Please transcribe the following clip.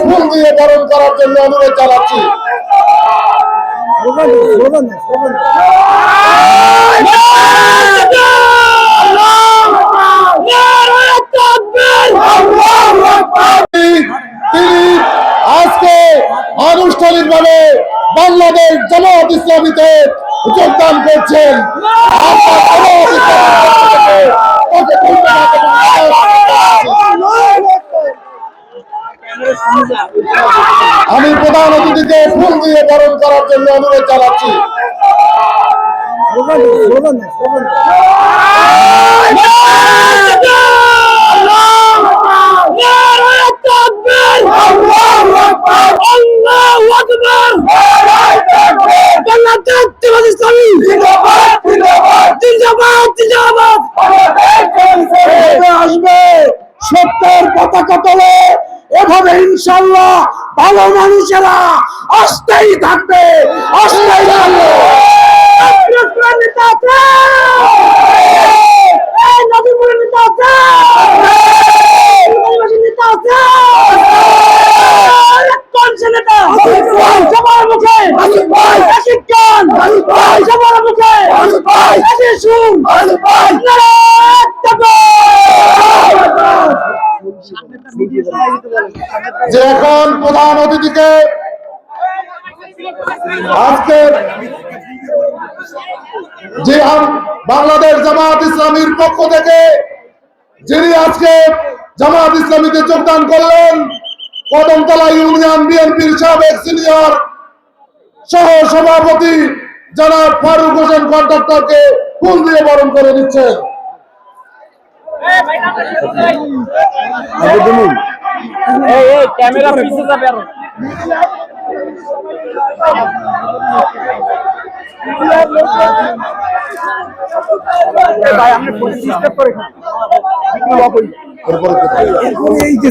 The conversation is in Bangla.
ফুল দিয়ে বরণ করার জন্য অনুরোধ জানাচ্ছি। তিনি আজকে আনুষ্ঠানিকভাবে বাংলাদেশ জামায়াত ইসলামীতে যোগদান করছেন। আমি প্রধান অতিথিকে ফুল দিয়ে বরণ করার জন্য অনুরোধ জানাচ্ছি। আসবে সত্যের পতাকা তলে, এভাবে ইনশাআল্লাহ ভালো মানুষেরা আসতেই থাকবে, আসতেই থাকবে। যে এখন প্রধান অতিথিকে আজকে যে বাংলাদেশ জামায়াত ইসলামীর পক্ষ থেকে যিনি আজকে জামায়াত ইসলামীতে যোগদান করলেন, কদমতলা ইউনিয়ন বিএনপির সাবেক সিনিয়র সহ সভাপতি জনাব ফারুক হোসেন কন্ট্রাক্টরকে ফুল দিয়ে বরণ করে দিচ্ছেন। ক্যামেরা পিছে যাবে আরো। ভাই আপনি প্রতিষ্ঠা করে এই যে